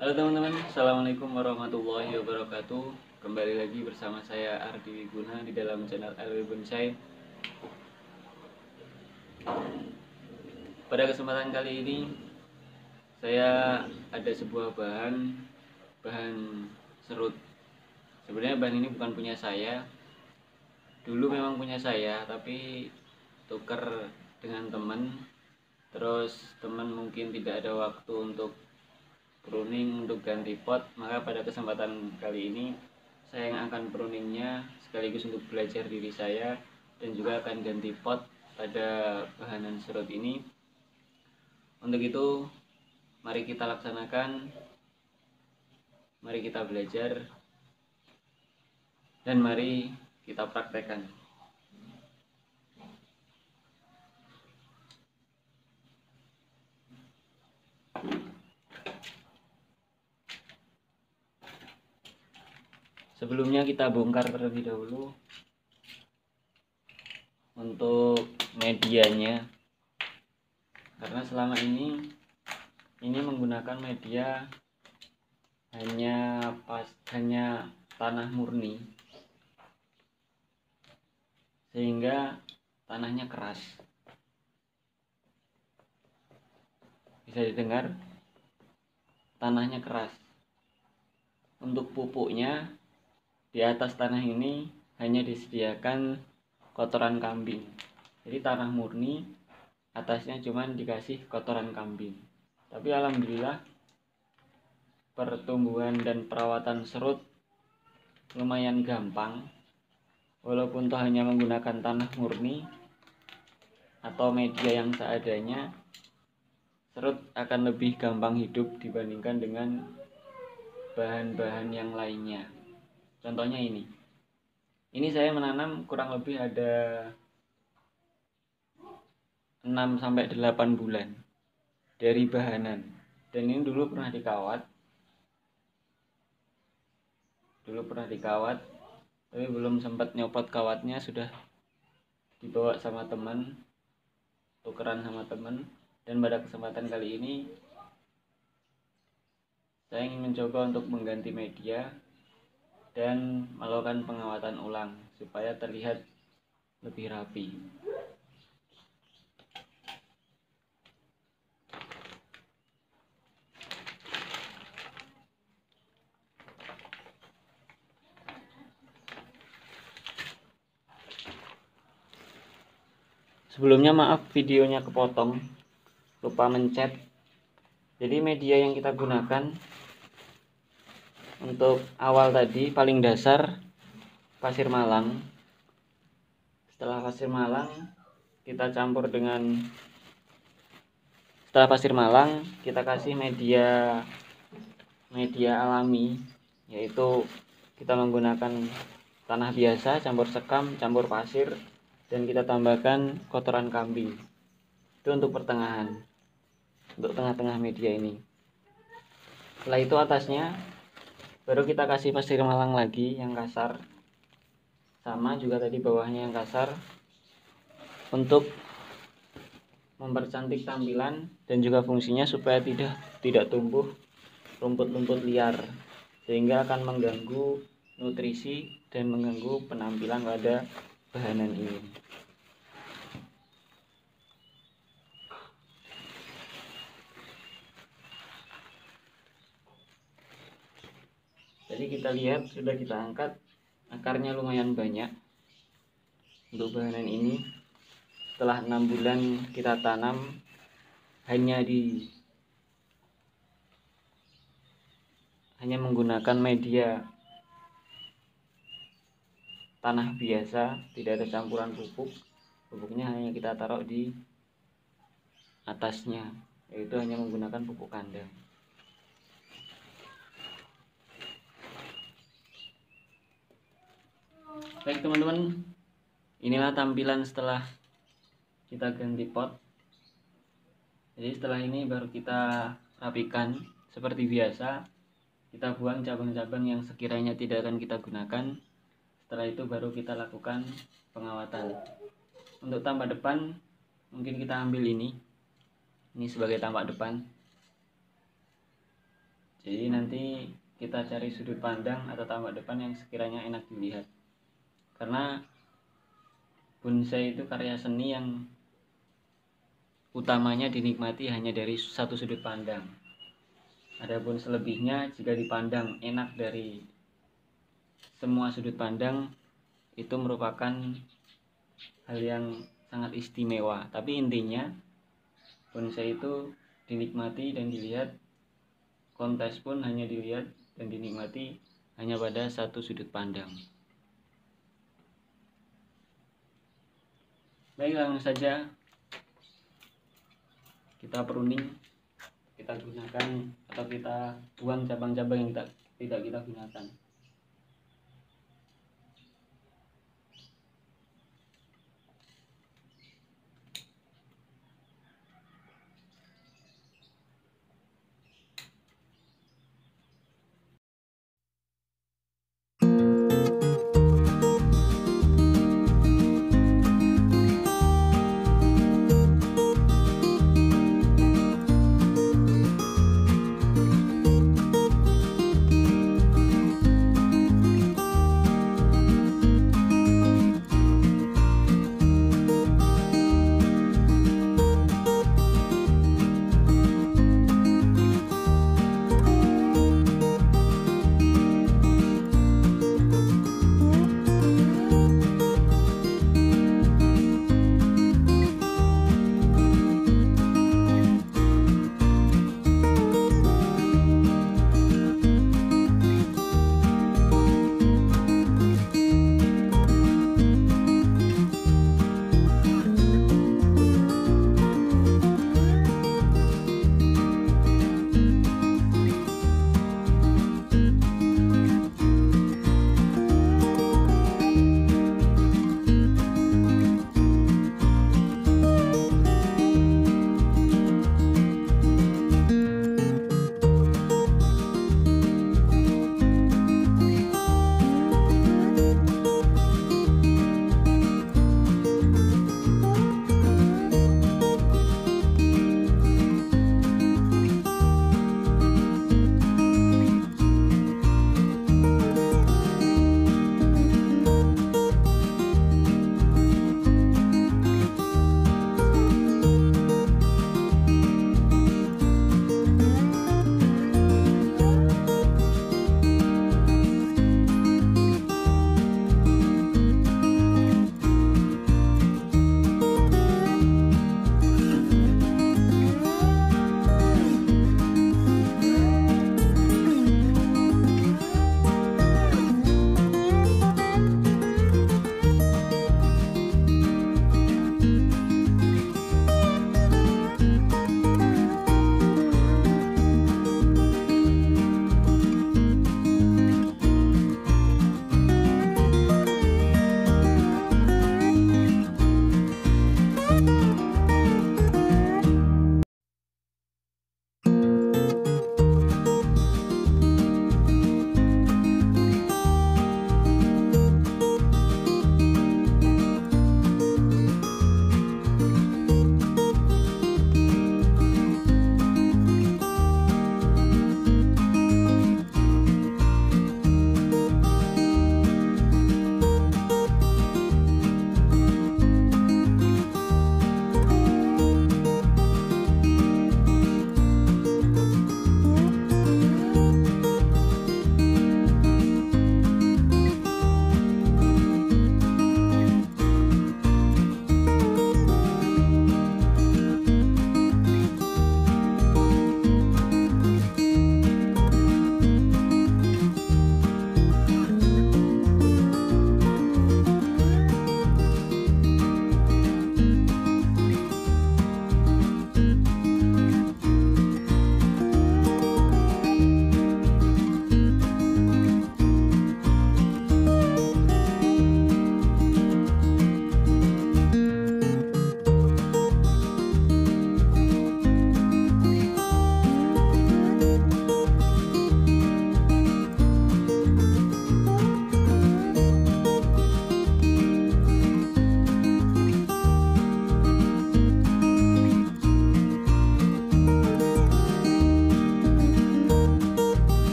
Halo teman-teman, Assalamualaikum warahmatullahi wabarakatuh. Kembali lagi bersama saya Ardi Wiguna di dalam channel LW Bonsai. Pada kesempatan kali ini saya ada sebuah bahan serut. Sebenarnya bahan ini bukan punya saya. Dulu memang punya saya, tapi tuker dengan teman. Terus teman mungkin tidak ada waktu untuk pruning, untuk ganti pot, maka pada kesempatan kali ini saya yang akan pruningnya sekaligus untuk belajar diri saya, dan juga akan ganti pot pada bahanan serut ini. Untuk itu mari kita laksanakan, mari kita belajar, dan mari kita praktekkan. Sebelumnya kita bongkar terlebih dahulu untuk medianya, karena selama ini menggunakan media hanya tanah murni, sehingga tanahnya keras. Bisa didengar, tanahnya keras. Untuk pupuknya, di atas tanah ini hanya disediakan kotoran kambing. Jadi tanah murni, atasnya cuma dikasih kotoran kambing. Tapi alhamdulillah pertumbuhan dan perawatan serut lumayan gampang. Walaupun toh hanya menggunakan tanah murni atau media yang seadanya, serut akan lebih gampang hidup dibandingkan dengan bahan-bahan yang lainnya. Contohnya ini saya menanam kurang lebih ada 6-8 bulan dari bahanan, dan ini dulu pernah dikawat, tapi belum sempat nyopot kawatnya, sudah dibawa sama teman, tukeran sama teman. Dan pada kesempatan kali ini saya ingin mencoba untuk mengganti media dan melakukan pengawatan ulang supaya terlihat lebih rapi. Sebelumnya maaf videonya kepotong, lupa mencet. Jadi media yang kita gunakan untuk awal tadi paling dasar pasir malang. Setelah pasir malang kita kasih media alami, yaitu kita menggunakan tanah biasa campur sekam, campur pasir, dan kita tambahkan kotoran kambing. Itu untuk pertengahan, untuk tengah-tengah media ini. Setelah itu atasnya baru kita kasih pasir malang lagi yang kasar, sama juga tadi bawahnya yang kasar, untuk mempercantik tampilan dan juga fungsinya supaya tidak tumbuh rumput-rumput liar, sehingga akan mengganggu nutrisi dan mengganggu penampilan pada bahanan ini. Jadi kita lihat sudah kita angkat, akarnya lumayan banyak untuk bahanan ini. Setelah 6 bulan kita tanam, hanya menggunakan media tanah biasa, tidak ada campuran pupuk. Pupuknya hanya kita taruh di atasnya, yaitu hanya menggunakan pupuk kandang. Baik teman-teman, inilah tampilan setelah kita ganti pot. Jadi setelah ini baru kita rapikan seperti biasa. Kita buang cabang-cabang yang sekiranya tidak akan kita gunakan. Setelah itu baru kita lakukan pengawatan. Untuk tampak depan mungkin kita ambil ini sebagai tampak depan. Jadi nanti kita cari sudut pandang atau tampak depan yang sekiranya enak dilihat. Karena bonsai itu karya seni yang utamanya dinikmati hanya dari satu sudut pandang. Adapun selebihnya jika dipandang enak dari semua sudut pandang, itu merupakan hal yang sangat istimewa. Tapi intinya bonsai itu dinikmati dan dilihat, kontes pun hanya dilihat dan dinikmati hanya pada satu sudut pandang. Baik, langsung saja kita pruning, kita gunakan atau kita buang cabang-cabang yang tidak kita gunakan.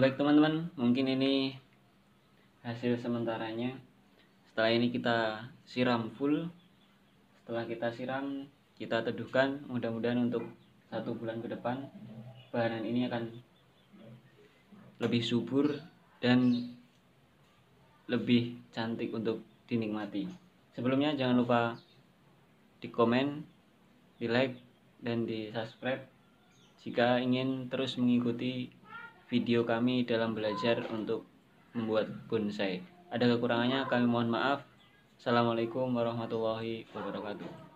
Baik teman-teman, mungkin ini hasil sementaranya. Setelah ini kita siram full. Setelah kita siram, kita teduhkan. Mudah-mudahan untuk 1 bulan ke depan bahan ini akan lebih subur dan lebih cantik untuk dinikmati. Sebelumnya jangan lupa di komen, di like, dan di subscribe jika ingin terus mengikuti video kami dalam belajar untuk membuat bonsai. Ada kekurangannya kami mohon maaf. Assalamualaikum warahmatullahi wabarakatuh.